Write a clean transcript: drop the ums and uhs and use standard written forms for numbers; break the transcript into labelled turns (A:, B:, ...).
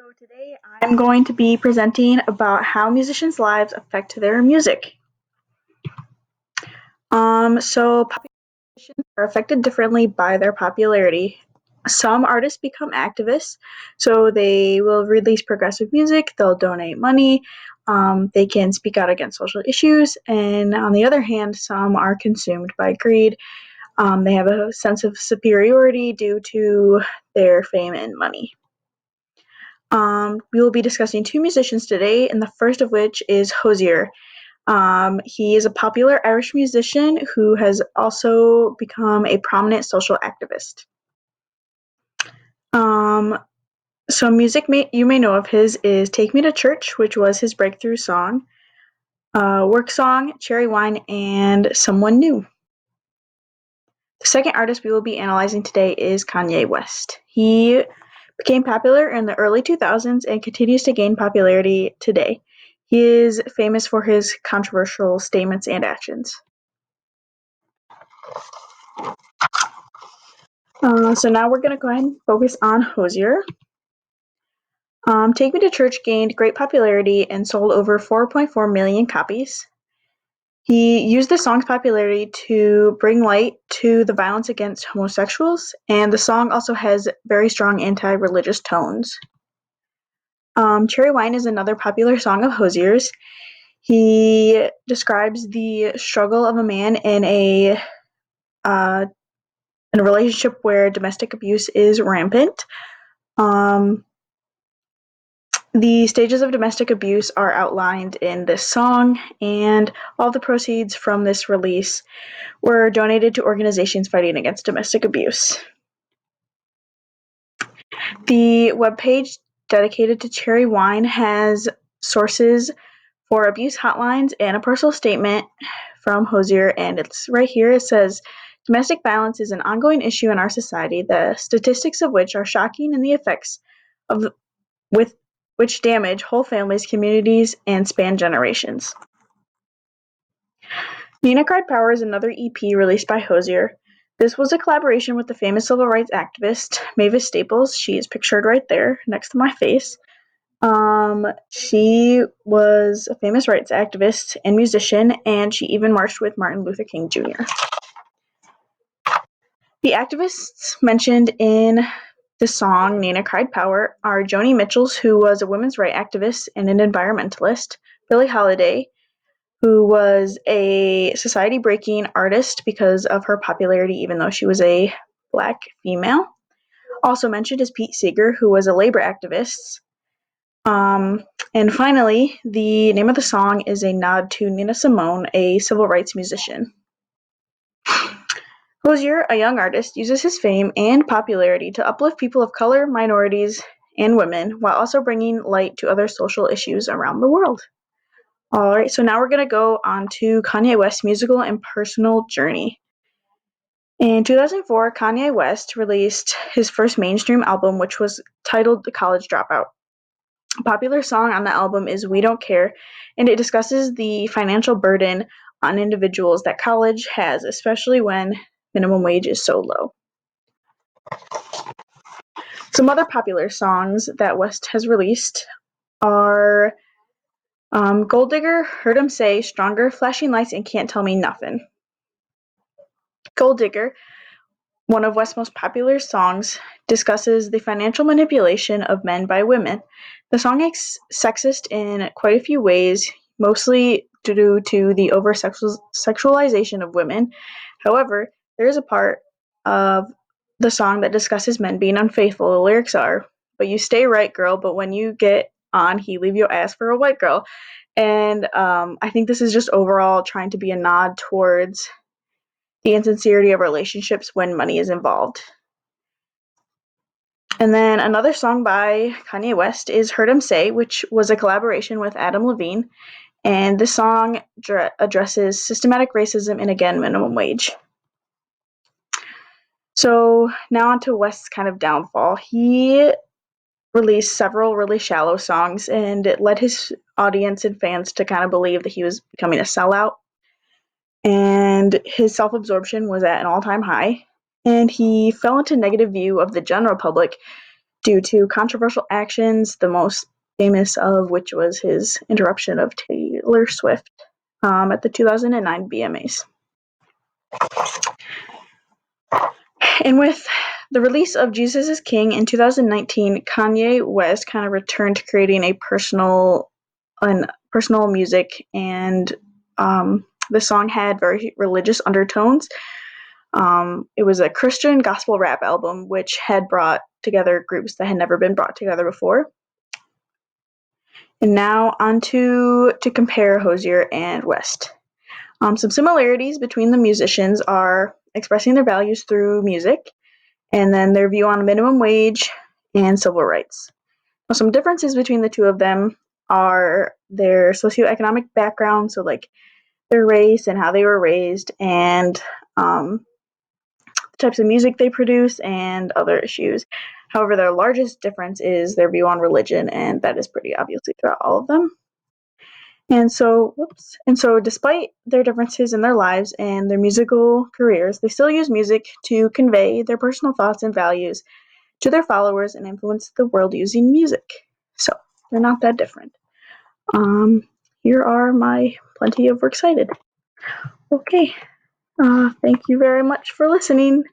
A: So today I'm going to be presenting about how musicians' lives affect their music. Popular musicians are affected differently by their popularity. Some artists become activists, so they will release progressive music, they'll donate money, they can speak out against social issues, and on the other hand, some are consumed by greed. They have a sense of superiority due to their fame and money. We will be discussing two musicians today, and the first of which is Hozier. He is a popular Irish musician who has also become a prominent social activist. You may know of his is Take Me to Church, which was his breakthrough song, Work Song, Cherry Wine, and Someone New. The second artist we will be analyzing today is Kanye West. He became popular in the early 2000s and continues to gain popularity today. He is famous for his controversial statements and actions. So now we're going to go ahead and focus on Hozier. Take Me to Church gained great popularity and sold over 4.4 million copies. He used the song's popularity to bring light to the violence against homosexuals, and the song also has very strong anti-religious tones. Cherry Wine is another popular song of Hozier's. He describes the struggle of a man in a relationship where domestic abuse is rampant. The stages of domestic abuse are outlined in this song, and all the proceeds from this release were donated to organizations fighting against domestic abuse. The webpage dedicated to Cherry Wine has sources for abuse hotlines and a personal statement from Hozier, and it's right here. It says, "Domestic violence is an ongoing issue in our society, the statistics of which are shocking and the effects of with which damage whole families, communities, and span generations." Nina Cried Power is another EP released by Hozier. This was a collaboration with the famous civil rights activist Mavis Staples. She is pictured right there next to my face. She was a famous rights activist and musician, and she even marched with Martin Luther King Jr. The activists mentioned in the song Nina Cried Power are Joni Mitchell, who was a women's rights activist and an environmentalist, Billie Holiday, who was a society-breaking artist because of her popularity even though she was a black female. Also mentioned is Pete Seeger, who was a labor activist. And finally, the name of the song is a nod to Nina Simone, a civil rights musician. Hozier, a young artist, uses his fame and popularity to uplift people of color, minorities, and women, while also bringing light to other social issues around the world. Alright, so now we're going to go on to Kanye West's musical and personal journey. In 2004, Kanye West released his first mainstream album, which was titled The College Dropout. A popular song on the album is We Don't Care, and it discusses the financial burden on individuals that college has, especially when minimum wage is so low. Some other popular songs that West has released are Gold Digger, Heard 'Em Say, Stronger, Flashing Lights, and Can't Tell Me Nothing. Gold Digger, one of West's most popular songs, discusses the financial manipulation of men by women. The song is sexist in quite a few ways, mostly due to the over-sexualization of women. However, there is a part of the song that discusses men being unfaithful. The lyrics are, "But you stay right, girl, but when you get on, he leave your ass for a white girl." And I think this is just overall trying to be a nod towards the insincerity of relationships when money is involved. And then another song by Kanye West is Heard 'Em Say, which was a collaboration with Adam Levine. And this song addresses systematic racism and, again, minimum wage. So now on to West's kind of downfall. He released several really shallow songs, and it led his audience and fans to kind of believe that he was becoming a sellout. And his self-absorption was at an all-time high. And he fell into negative view of the general public due to controversial actions, the most famous of which was his interruption of Taylor Swift at the 2009 VMAs. And with the release of Jesus is King in 2019, Kanye West kind of returned to creating a personal music, and the song had very religious undertones. It was a Christian gospel rap album, which had brought together groups that had never been brought together before. And now on to compare Hozier and West. Some similarities between the musicians are expressing their values through music, and then their view on minimum wage and civil rights. Now, some differences between the two of them are their socioeconomic background, so like their race and how they were raised, and the types of music they produce, and other issues. However, their largest difference is their view on religion, and that is pretty obviously throughout all of them. And so, despite their differences in their lives and their musical careers, they still use music to convey their personal thoughts and values to their followers and influence the world using music. So, they're not that different. Here are my plenty of works cited. Okay, thank you very much for listening.